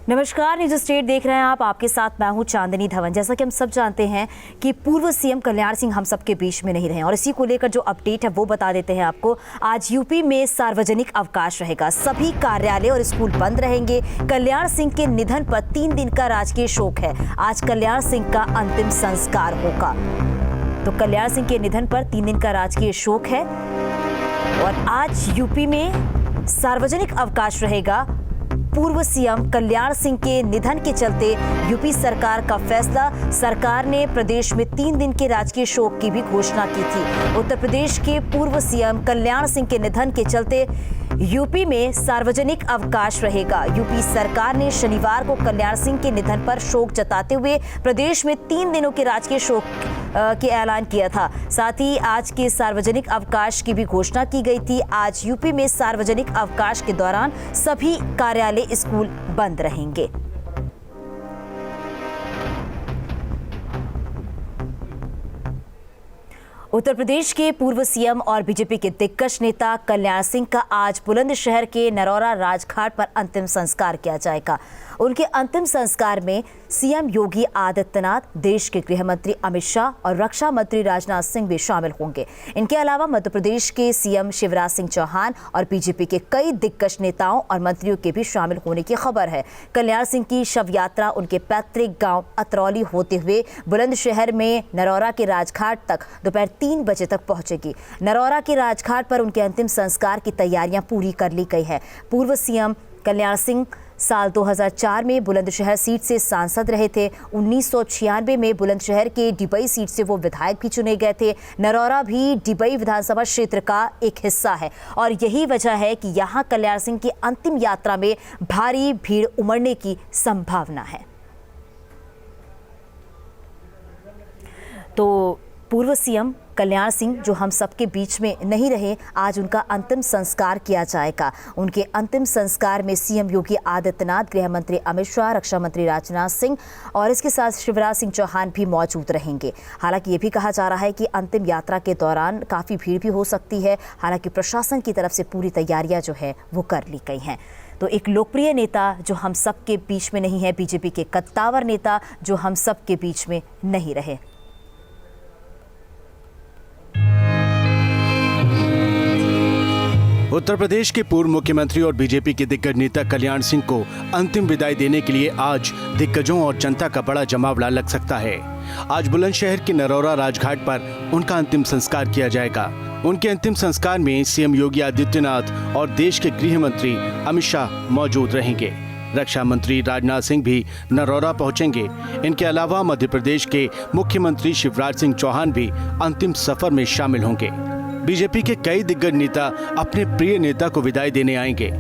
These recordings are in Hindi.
नमस्कार, न्यूज स्टेट देख रहे हैं आप। आपके साथ मैं हूं चांदनी धवन। जैसा कि हम सब जानते हैं कि पूर्व सीएम कल्याण सिंह हम सबके बीच में नहीं रहे और इसी को लेकर जो अपडेट है वो बता देते हैं आपको। आज यूपी में सार्वजनिक अवकाश रहेगा, सभी कार्यालय और स्कूल बंद रहेंगे। कल्याण सिंह के निधन पर 3 दिन का राजकीय शोक है। आज कल्याण सिंह का अंतिम संस्कार होगा। तो कल्याण सिंह के निधन पर 3 दिन का राजकीय शोक है और आज यूपी में सार्वजनिक अवकाश रहेगा। पूर्व सीएम कल्याण सिंह के निधन के चलते यूपी सरकार का फैसला। सरकार ने प्रदेश में 3 दिन के राजकीय शोक की भी घोषणा की थी। उत्तर प्रदेश के पूर्व सीएम कल्याण सिंह के निधन के चलते यूपी में सार्वजनिक अवकाश रहेगा। यूपी सरकार ने शनिवार को कल्याण सिंह के निधन पर शोक जताते हुए प्रदेश में 3 दिनों के राजकीय शोक के ऐलान किया था। साथ ही आज के सार्वजनिक अवकाश की भी घोषणा की गई थी। आज यूपी में सार्वजनिक अवकाश के दौरान सभी कार्यालय, स्कूल बंद रहेंगे। उत्तर प्रदेश के पूर्व सीएम और बीजेपी के दिग्गज नेता कल्याण सिंह का आज बुलंदशहर के नरौरा राजघाट पर अंतिम संस्कार किया जाएगा। उनके अंतिम संस्कार में सीएम योगी आदित्यनाथ, देश के गृह मंत्री अमित शाह और रक्षा मंत्री राजनाथ सिंह भी शामिल होंगे। इनके अलावा मध्य प्रदेश के सीएम शिवराज सिंह चौहान और बीजेपी के कई दिग्गज नेताओं और मंत्रियों के भी शामिल होने की खबर है। कल्याण सिंह की शव यात्रा उनके पैतृक गांव अतरौली होते हुए बुलंदशहर में नरौरा के राजघाट तक दोपहर 3 बजे तक पहुंचेगी। नरौरा के राजघाट पर उनके अंतिम संस्कार की तैयारियां पूरी कर ली गई है। पूर्व सीएम कल्याण सिंह साल 2004 में बुलंदशहर सीट से सांसद रहे थे। 1996 में बुलंदशहर के डिबई सीट से वो विधायक भी चुने गए थे। नरौरा भी डिबई विधानसभा क्षेत्र का एक हिस्सा है और यही वजह है कि यहाँ कल्याण सिंह की अंतिम यात्रा में भारी भीड़ उमड़ने की संभावना है। तो पूर्व सीएम कल्याण सिंह जो हम सबके बीच में नहीं रहे, आज उनका अंतिम संस्कार किया जाएगा। उनके अंतिम संस्कार में सीएम योगी आदित्यनाथ, गृह मंत्री अमित शाह, रक्षा मंत्री राजनाथ सिंह और इसके साथ शिवराज सिंह चौहान भी मौजूद रहेंगे। हालांकि ये भी कहा जा रहा है कि अंतिम यात्रा के दौरान काफ़ी भीड़ भी हो सकती है। हालांकि प्रशासन की तरफ से पूरी तैयारियां जो है वो कर ली गई हैं। तो एक लोकप्रिय नेता जो हम सबके बीच में नहीं है, बीजेपी के कद्दावर नेता जो हम सबके बीच में नहीं रहे। उत्तर प्रदेश के पूर्व मुख्यमंत्री और बीजेपी के दिग्गज नेता कल्याण सिंह को अंतिम विदाई देने के लिए आज दिग्गजों और जनता का बड़ा जमावड़ा लग सकता है। आज बुलंदशहर के नरौरा राजघाट पर उनका अंतिम संस्कार किया जाएगा। उनके अंतिम संस्कार में सीएम योगी आदित्यनाथ और देश के गृह मंत्री अमित शाह मौजूद रहेंगे। रक्षा मंत्री राजनाथ सिंह भी नरौरा पहुंचेंगे। इनके अलावा मध्य प्रदेश के मुख्यमंत्री शिवराज सिंह चौहान भी अंतिम सफर में शामिल होंगे। बीजेपी के कई दिग्गज नेता अपने प्रिय नेता को विदाई देने आएंगे।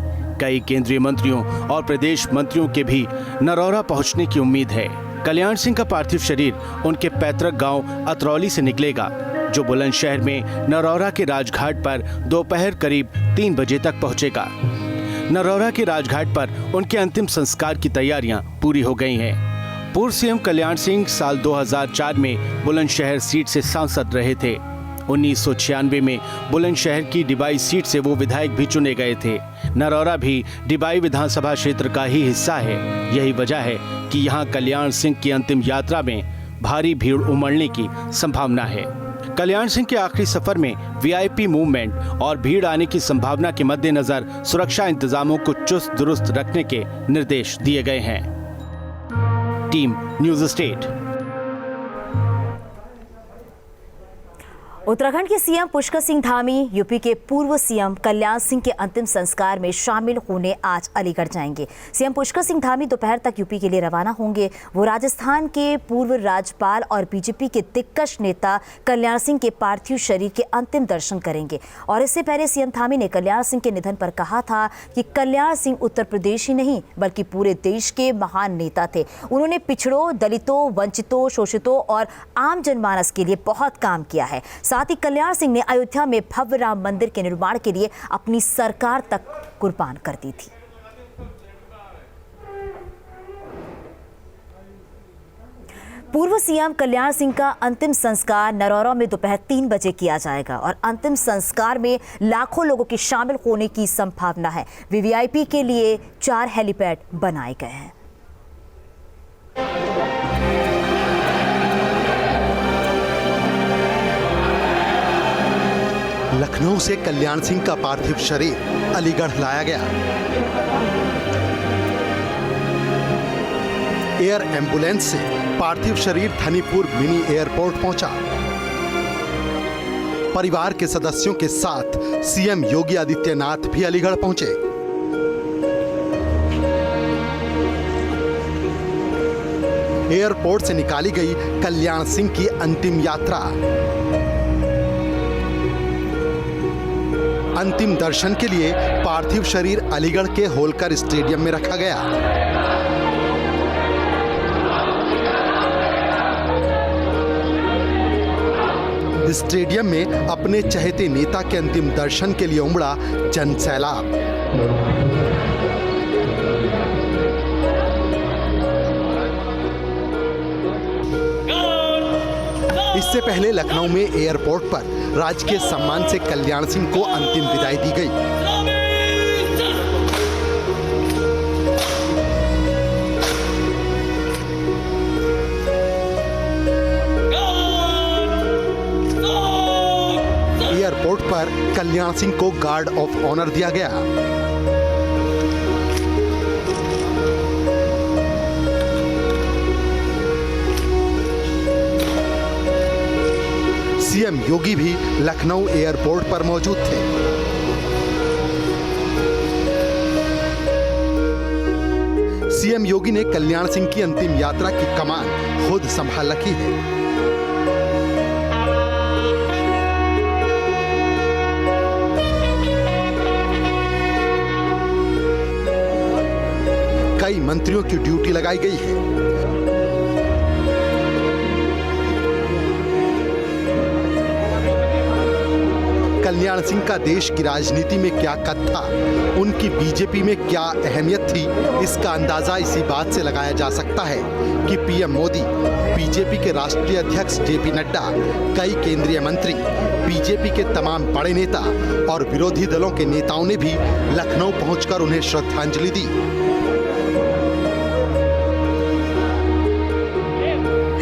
कई केंद्रीय मंत्रियों और प्रदेश मंत्रियों के भी नरौरा पहुंचने की उम्मीद है। कल्याण सिंह का पार्थिव शरीर उनके पैतृक गांव अतरौली से निकलेगा, जो बुलंदशहर में नरौरा के राजघाट पर दोपहर करीब 3 बजे तक पहुंचेगा। नरौरा के राजघाट पर उनके अंतिम संस्कार की तैयारियां पूरी हो गई हैं। पूर्व सीएम कल्याण सिंह साल 2004 में बुलंदशहर सीट से सांसद रहे थे। 1996 में बुलंदशहर की डिबाई सीट से वो विधायक भी चुने गए थे। नरौरा भी डिबाई विधानसभा क्षेत्र का ही हिस्सा है। यही वजह है कि यहाँ कल्याण सिंह की अंतिम यात्रा में भारी भीड़ उमड़ने की संभावना है। कल्याण सिंह के आखिरी सफर में वीआईपी मूवमेंट और भीड़ आने की संभावना के मद्देनजर सुरक्षा इंतजामों को चुस्त दुरुस्त रखने के निर्देश दिए गए हैं। Team news state. उत्तराखंड के सीएम पुष्कर सिंह धामी यूपी के पूर्व सीएम कल्याण सिंह के अंतिम संस्कार में शामिल होने आज अलीगढ़ जाएंगे। सीएम पुष्कर सिंह धामी दोपहर तक यूपी के लिए रवाना होंगे। वो राजस्थान के पूर्व राज्यपाल और बीजेपी के दिग्गज नेता कल्याण सिंह के पार्थिव शरीर के अंतिम दर्शन करेंगे। और इससे पहले सीएम धामी ने कल्याण सिंह के निधन पर कहा था कि कल्याण सिंह उत्तर प्रदेश ही नहीं बल्कि पूरे देश के महान नेता थे। उन्होंने पिछड़ों, दलितों, वंचितों, शोषितों और आम जनमानस के लिए बहुत काम किया है। साथ ही कल्याण सिंह ने अयोध्या में भव्य राम मंदिर के निर्माण के लिए अपनी सरकार तक कुर्बान कर दी थी। पूर्व सीएम कल्याण सिंह का अंतिम संस्कार नरौरा में दोपहर 3 बजे किया जाएगा और अंतिम संस्कार में लाखों लोगों के शामिल होने की संभावना है। वीवीआईपी के लिए 4 हेलीपैड बनाए गए हैं। लखनऊ से कल्याण सिंह का पार्थिव शरीर अलीगढ़ लाया गया। एयर एम्बुलेंस से पार्थिव शरीर धनीपुर मिनी एयरपोर्ट पहुंचा। परिवार के सदस्यों के साथ सीएम योगी आदित्यनाथ भी अलीगढ़ पहुंचे। एयरपोर्ट से निकाली गई कल्याण सिंह की अंतिम यात्रा। अंतिम दर्शन के लिए पार्थिव शरीर अलीगढ़ के होलकर स्टेडियम में रखा गया। स्टेडियम में अपने चहेते नेता के अंतिम दर्शन के लिए उमड़ा जनसैलाब। इससे पहले लखनऊ में एयरपोर्ट पर राजकीय सम्मान से कल्याण सिंह को अंतिम विदाई दी गई। एयरपोर्ट पर कल्याण सिंह को गार्ड ऑफ ऑनर दिया गया। सीएम योगी भी लखनऊ एयरपोर्ट पर मौजूद थे। सीएम योगी ने कल्याण सिंह की अंतिम यात्रा की कमान खुद संभाल रखी है। कई मंत्रियों की ड्यूटी लगाई गई है। कल्याण सिंह का देश की राजनीति में क्या कद था, उनकी बीजेपी में क्या अहमियत थी, इसका अंदाजा इसी बात से लगाया जा सकता है कि पीएम मोदी, बीजेपी के राष्ट्रीय अध्यक्ष जेपी नड्डा, कई केंद्रीय मंत्री, बीजेपी के तमाम बड़े नेता और विरोधी दलों के नेताओं ने भी लखनऊ पहुंचकर उन्हें श्रद्धांजलि दी।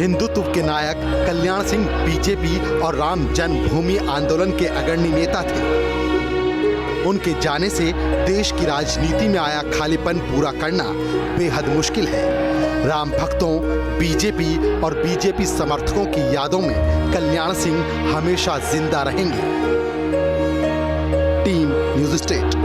हिंदुत्व के नायक कल्याण सिंह बीजेपी और राम जन्मभूमि आंदोलन के अग्रणी नेता थे। उनके जाने से देश की राजनीति में आया खालीपन पूरा करना बेहद मुश्किल है। राम भक्तों, बीजेपी और बीजेपी समर्थकों की यादों में कल्याण सिंह हमेशा जिंदा रहेंगे। Team news state.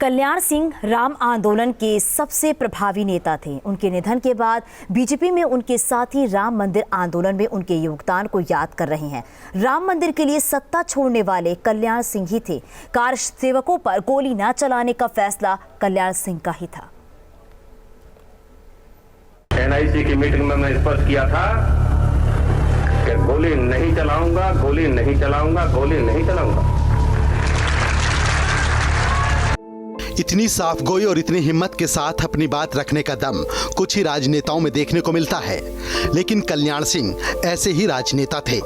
Kalyan Singh Ram आंदोलन के सबसे प्रभावी नेता थे। उनके निधन के बाद बीजेपी में उनके साथी राम मंदिर आंदोलन में उनके योगदान को याद कर रहे हैं। राम मंदिर के लिए सत्ता छोड़ने वाले कल्याण सिंह ही थे। कार सेवकों पर गोली न चलाने का फैसला कल्याण सिंह का ही था। एनआईसी की मीटिंग में मैं स्पष्ट किया था कि गोली नहीं चलाऊंगा, गोली नहीं चलाऊंगा, गोली नहीं चलाऊंगा। इतनी साफगोई और इतनी हिम्मत के साथ अपनी बात रखने का दम कुछ ही राजनेताओं में देखने को मिलता है, लेकिन कल्याण सिंह ऐसे ही राजनेता थे।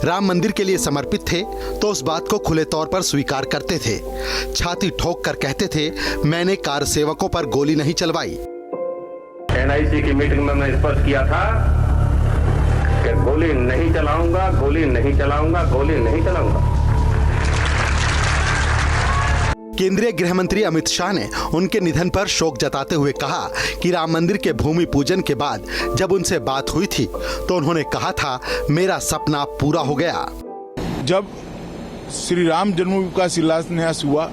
राम मंदिर के लिए समर्पित थे तो उस बात को खुले तौर पर स्वीकार करते थे। छाती ठोक कर कहते थे, मैंने कार सेवकों पर गोली नहीं चलवाई। एनआईसी की मीटिंग में मैं स्पष्ट किया था कि गोली नहीं चलाऊंगा, गोली नहीं चलाऊंगा, गोली नहीं चलाऊंगा। केंद्रीय गृह मंत्री अमित शाह ने उनके निधन पर शोक जताते हुए कहा कि राम मंदिर के भूमि पूजन के बाद जब उनसे बात हुई थी तो उन्होंने कहा था, मेरा सपना पूरा हो गया। जब श्री राम जन्मभूमि का शिलान्यास हुआ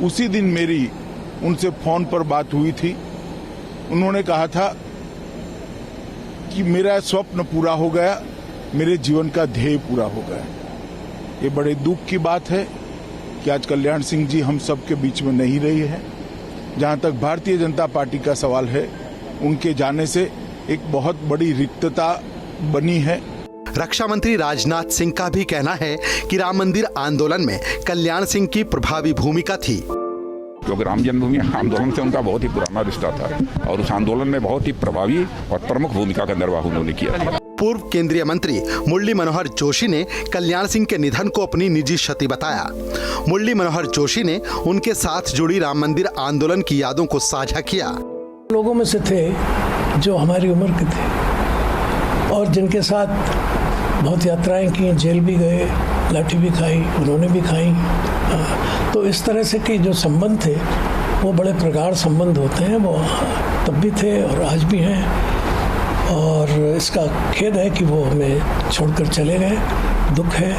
उसी दिन मेरी उनसे फोन पर बात हुई थी। उन्होंने कहा था कि मेरा स्वप्न पूरा हो गया, मेरे जीवन का ध्येय पूरा हो गया। ये बड़े दुख की बात है कि आज कल्याण सिंह जी हम सब के बीच में नहीं रही है। जहां तक भारतीय जनता पार्टी का सवाल है, उनके जाने से एक बहुत बड़ी रिक्तता बनी है। रक्षा मंत्री राजनाथ सिंह का भी कहना है कि राम मंदिर आंदोलन में कल्याण सिंह की प्रभावी भूमिका थी, क्योंकि राम जन्मभूमि आंदोलन से उनका बहुत ही पुराना रिश्ता था और उस आंदोलन में बहुत ही प्रभावी और प्रमुख भूमिका का निर्वाह उन्होंने किया था। पूर्व केंद्रीय मंत्री मुरली मनोहर जोशी ने कल्याण सिंह के निधन को अपनी निजी क्षति बताया। मुरली मनोहर जोशी ने उनके साथ जुड़ी राम मंदिर आंदोलन की यादों को साझा किया। लोगों में से थे जो हमारी उम्र के थे और जिनके साथ बहुत यात्राएं की, जेल भी गए, लाठी भी खाई, उन्होंने भी खाई। तो इस तरह से कि जो संबंध थे वो बड़े प्रगाढ़ संबंध होते हैं, वो तब भी थे और आज भी हैं। और इसका खेद है कि वो हमें छोड़कर चले गए, दुख है।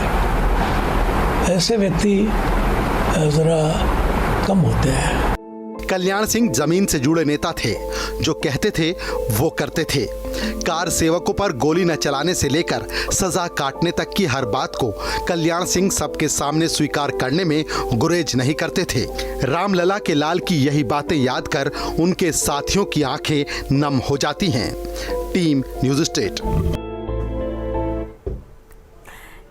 ऐसे व्यक्ति ज़रा कम होते हैं। कल्याण सिंह जमीन से जुड़े नेता थे, जो कहते थे वो करते थे। कार सेवकों पर गोली न चलाने से लेकर सजा काटने तक की हर बात को कल्याण सिंह सबके सामने स्वीकार करने में गुरेज नहीं करते थे। रामलला के लाल की यही बातें याद कर उनके साथियों की आंखें नम हो जाती हैं। Team news state.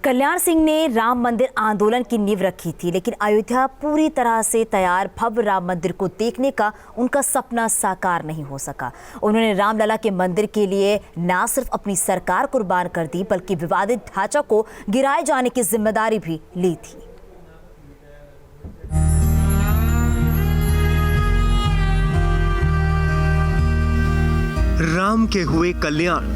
Kalyan Singh ने राम मंदिर आंदोलन की नींव रखी थी, लेकिन अयोध्या पूरी तरह से तैयार भव्य राम मंदिर को देखने का उनका सपना साकार नहीं हो सका। उन्होंने रामलला के मंदिर के लिए न सिर्फ अपनी सरकार कुर्बान कर दी, बल्कि विवादित ढांचा को गिराए जाने की जिम्मेदारी भी ली थी। राम के हुए कल्याण,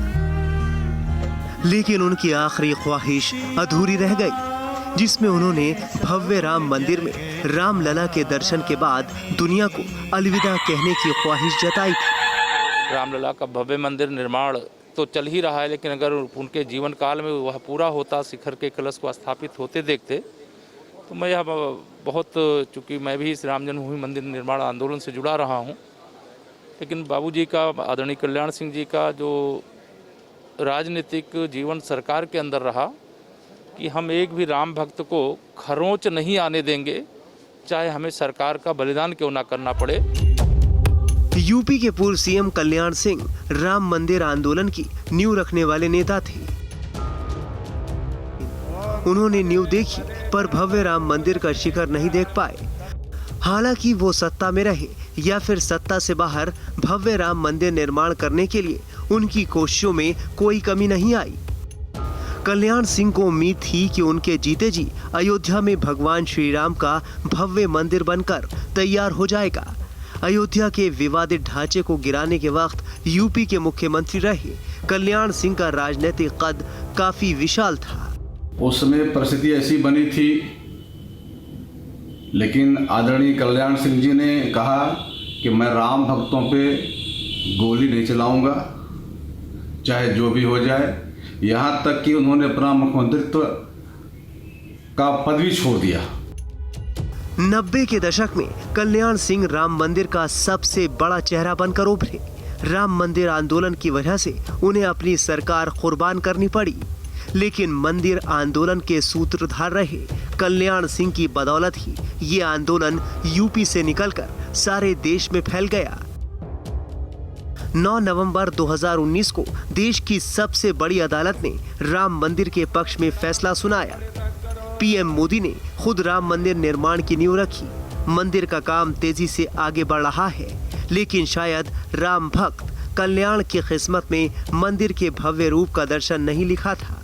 लेकिन उनकी आखिरी ख्वाहिश अधूरी रह गई, जिसमें उन्होंने भव्य राम मंदिर में रामलला के दर्शन के बाद दुनिया को अलविदा कहने की ख्वाहिश जताई थी। रामलला का भव्य मंदिर निर्माण तो चल ही रहा है, लेकिन अगर उनके जीवन काल में वह पूरा होता, शिखर के कलश को स्थापित होते देखते, तो मैं यह बहुत, चूँकि मैं भी इस राम जन्मभूमि मंदिर निर्माण आंदोलन से जुड़ा रहा हूँ, लेकिन बाबूजी का, आदरणीय कल्याण सिंह जी का जो राजनीतिक जीवन सरकार के अंदर रहा कि हम एक भी राम भक्त को खरोंच नहीं आने देंगे, चाहे हमें सरकार का बलिदान क्यों ना करना पड़े। यूपी के पूर्व सीएम कल्याण सिंह राम मंदिर आंदोलन की नींव रखने वाले नेता थे। उन्होंने नींव देखी पर भव्य राम मंदिर का शिखर नहीं देख पाए। हालांकि वो सत्ता में रहे या फिर सत्ता से बाहर, भव्य राम मंदिर निर्माण करने के लिए उनकी कोशिशों में कोई कमी नहीं आई। कल्याण सिंह को उम्मीद थी कि उनके जीते जी अयोध्या में भगवान श्री राम का भव्य मंदिर बनकर तैयार हो जाएगा। अयोध्या के विवादित ढांचे को गिराने के वक्त यूपी के मुख्यमंत्री रहे कल्याण सिंह का राजनीतिक कद काफी विशाल था। उस समय परिस्थिति ऐसी बनी थी, लेकिन आदरणीय कल्याण सिंह जी ने कहा कि मैं राम भक्तों पे गोली नहीं चलाऊंगा, चाहे जो भी हो जाए। यहाँ तक कि उन्होंने अपना मुख्यमंत्रित्व का पद भी छोड़ दिया। 90 के दशक में कल्याण सिंह राम मंदिर का सबसे बड़ा चेहरा बनकर उभरे। राम मंदिर आंदोलन की वजह से उन्हें अपनी सरकार कुर्बान करनी पड़ी, लेकिन मंदिर आंदोलन के सूत्रधार रहे कल्याण सिंह की बदौलत ही ये आंदोलन यूपी से निकलकर सारे देश में फैल गया। 9 नवंबर 2019 को देश की सबसे बड़ी अदालत ने राम मंदिर के पक्ष में फैसला सुनाया। पीएम मोदी ने खुद राम मंदिर निर्माण की नींव रखी। मंदिर का काम तेजी से आगे बढ़ रहा है, लेकिन शायद राम भक्त कल्याण की किस्मत में मंदिर के भव्य रूप का दर्शन नहीं लिखा था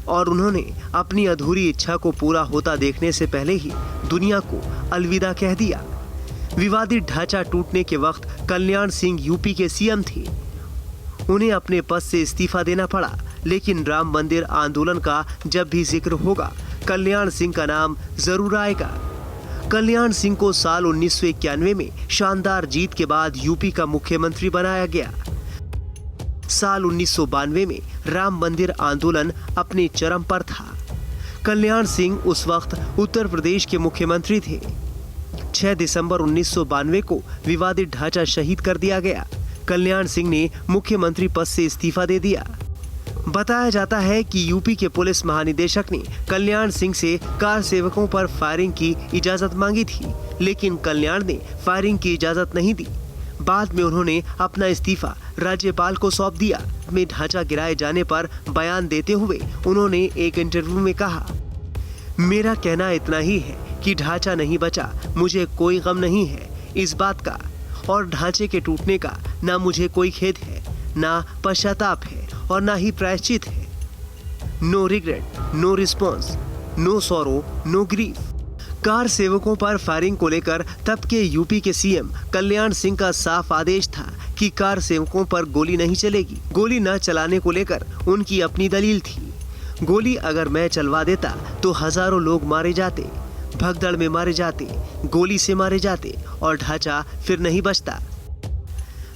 और उन्होंने अपनी अधूरी इच्छा को पूरा होता देखने से पहले ही दुनिया को अलविदा कह दिया। विवादित ढांचा टूटने के वक्त कल्याण सिंह यूपी के सीएम थे। उन्हें अपने पद से इस्तीफा देना पड़ा, लेकिन राम मंदिर आंदोलन का जब भी जिक्र होगा, कल्याण सिंह का नाम जरूर आएगा। कल्याण सिंह को साल 1991 में शानदार जीत के बाद यूपी का मुख्यमंत्री बनाया गया। साल 1992 में राम मंदिर आंदोलन अपने चरम पर था। कल्याण सिंह उस वक्त उत्तर प्रदेश के मुख्यमंत्री थे। 6 दिसंबर 1992 को विवादित ढांचा शहीद कर दिया गया। कल्याण सिंह ने मुख्यमंत्री पद से इस्तीफा दे दिया। बताया जाता है कि यूपी के पुलिस महानिदेशक ने कल्याण सिंह से कार सेवकों पर फायरिंग की इजाजत मांगी थी, लेकिन कल्याण ने फायरिंग की इजाजत नहीं दी। बाद में उन्होंने अपना इस्तीफा राज्यपाल को सौंप दिया। में ढांचा गिराए जाने पर बयान देते हुए उन्होंने एक इंटरव्यू में कहा, मेरा कहना इतना ही है कि ढांचा नहीं बचा, मुझे कोई गम नहीं है इस बात का, और ढांचे के टूटने का ना मुझे कोई खेद है, ना पश्चाताप है और ना ही प्रायश्चित है। No regret, no response, no sorrow, no grief. कार सेवकों पर फायरिंग को लेकर तब के यूपी के सीएम कल्याण सिंह का साफ आदेश था कि कार सेवकों पर गोली नहीं चलेगी। गोली न चलाने को लेकर उनकी अपनी दलील थी। गोली अगर मैं चलवा देता तो हजारों लोग मारे जाते, भगदड़ में मारे जाते, गोली से मारे जाते और ढांचा फिर नहीं बचता।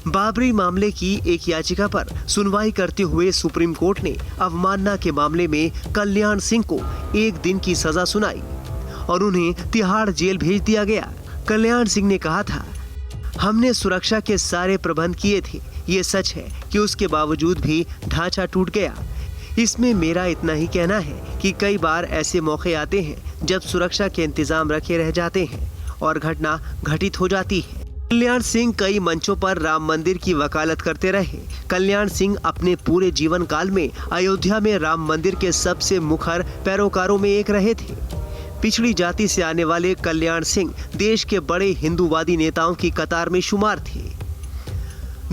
बाबरी मामले की एक याचिका पर सुनवाई करते हुए सुप्रीम कोर्ट ने अवमानना के मामले में कल्याण सिंह को 1 दिन की सजा सुनाई और उन्हें तिहाड़ जेल भेज दिया गया। कल्याण सिंह ने कहा था, हमने सुरक्षा के सारे प्रबंध किए थे। ये सच है कि उसके बावजूद भी ढांचा टूट गया। इसमें मेरा इतना ही कहना है कि कई बार ऐसे मौके आते हैं जब सुरक्षा के इंतजाम रखे रह जाते हैं और घटना घटित हो जाती है। कल्याण सिंह कई मंचों पर राम मंदिर की वकालत करते रहे। कल्याण सिंह अपने पूरे जीवन काल में अयोध्या में राम मंदिर के सबसे मुखर पैरोकारों में एक रहे थे। पिछड़ी जाति से आने वाले कल्याण सिंह देश के बड़े हिंदूवादी नेताओं की कतार में शुमार थे।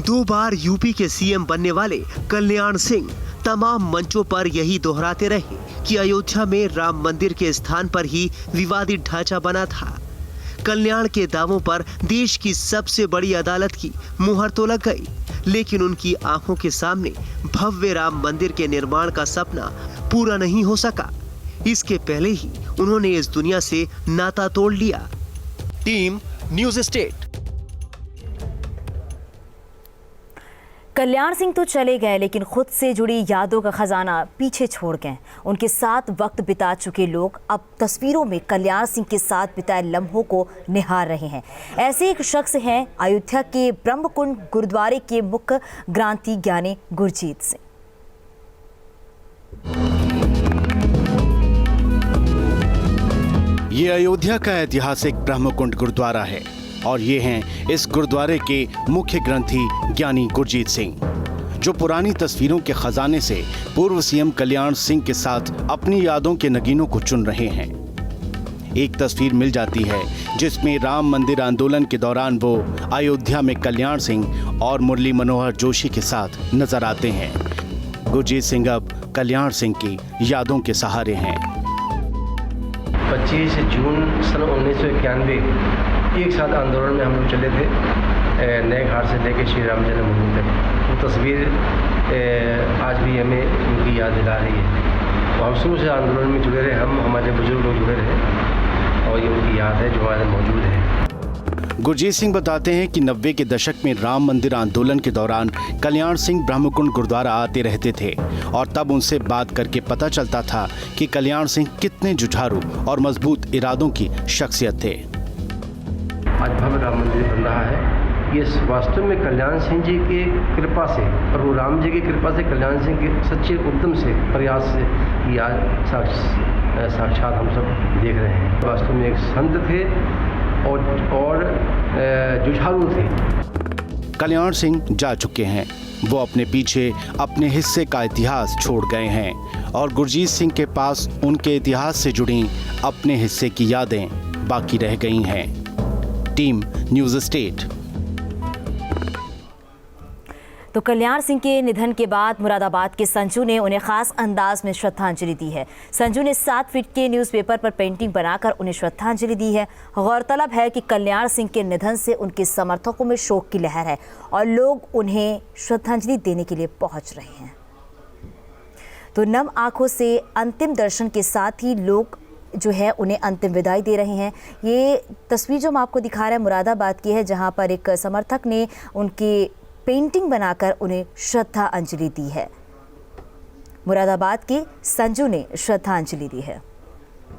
2 बार यूपी के सीएम बनने वाले कल्याण सिंह तमाम मंचों पर यही दोहराते रहे कि अयोध्या में राम मंदिर के स्थान पर ही विवादित ढांचा बना था। कल्याण के दावों पर देश की सबसे बड़ी अदालत की मुहर तो लग गई, लेकिन उनकी आंखों के सामने भव्य राम मंदिर के निर्माण का सपना पूरा नहीं हो सका। इसके पहले ही उन्होंने इस दुनिया से नाता तोड़ लिया। Team news state. Kalyan Singh तो चले गए, लेकिन खुद से जुड़ी यादों का खजाना पीछे छोड़ गए। उनके साथ वक्त बिता चुके लोग अब तस्वीरों में कल्याण सिंह के साथ बिताए लम्हों को निहार रहे हैं। ऐसे एक शख्स हैं अयोध्या के ब्रह्मकुंड गुरुद्वारे के मुख्य ग्रंथी ज्ञानी गुरजीत सिंह। ये अयोध्या का ऐतिहासिक ब्रह्मकुंड गुरुद्वारा है और ये हैं इस गुरुद्वारे के मुख्य ग्रंथी ज्ञानी गुरजीत सिंह, जो पुरानी तस्वीरों के खजाने से पूर्व सीएम कल्याण सिंह के साथ अपनी यादों के नगीनों को चुन रहे हैं। एक तस्वीर मिल जाती है जिसमें राम मंदिर आंदोलन के दौरान वो अयोध्या में कल्याण सिंह और मुरली मनोहर जोशी के साथ नजर आते हैं। गुरजीत सिंह अब कल्याण सिंह की यादों के सहारे हैं। 25 जून सन 1991 एक साथ आंदोलन में हम लोग चले थे, नए घाट से लेकर श्री राम जन्मभूमि तक। वो तस्वीर आज भी हमें उनकी याद दिला रही है। तो हम शुरू से आंदोलन में जुड़े रहे, हमारे बुजुर्ग लोग जुड़े रहे और ये उनकी याद है जो हमारे मौजूद है। गुरजीत सिंह बताते हैं कि 90 के दशक में राम मंदिर आंदोलन के दौरान कल्याण सिंह ब्रह्मकुंड गुरुद्वारा आते रहते थे और तब उनसे बात करके पता चलता था कि कल्याण सिंह कितने जुझारू और मजबूत इरादों की शख्सियत थे। आज भव्य राम मंदिर बन रहा है, ये वास्तव में कल्याण सिंह जी की कृपा से, प्रभु राम जी की कृपा से, कल्याण सिंह के सच्चे उद्यम से, प्रयास से ये आज साक्षात हम सब देख रहे हैं। वास्तव में एक संत थे और जुझारू थे। कल्याण सिंह जा चुके हैं, वो अपने पीछे अपने हिस्से का इतिहास छोड़ गए हैं और गुरजीत सिंह के पास उनके इतिहास से जुड़ी अपने हिस्से की यादें बाकी रह गई हैं। Team news state. तो कल्याण सिंह के निधन के बाद मुरादाबाद के संजू ने उन्हें खास अंदाज में श्रद्धांजलि दी है। संजू ने 7 फीट के न्यूज़पेपर पर पेंटिंग बनाकर उन्हें श्रद्धांजलि दी है। गौरतलब है कि कल्याण सिंह के निधन से उनके समर्थकों में शोक की लहर है और लोग उन्हें श्रद्धांजलि देने के लिए पहुंच रहे हैं। तो नम आंखों से अंतिम दर्शन के साथ ही लोग जो है उन्हें अंतिम विदाई दे रहे हैं। ये तस्वीर जो हम आपको दिखा रहे हैं मुरादाबाद की है, जहां पर एक समर्थक ने उनकी पेंटिंग बनाकर उन्हें श्रद्धांजलि दी है। मुरादाबाद के संजू ने श्रद्धांजलि दी है।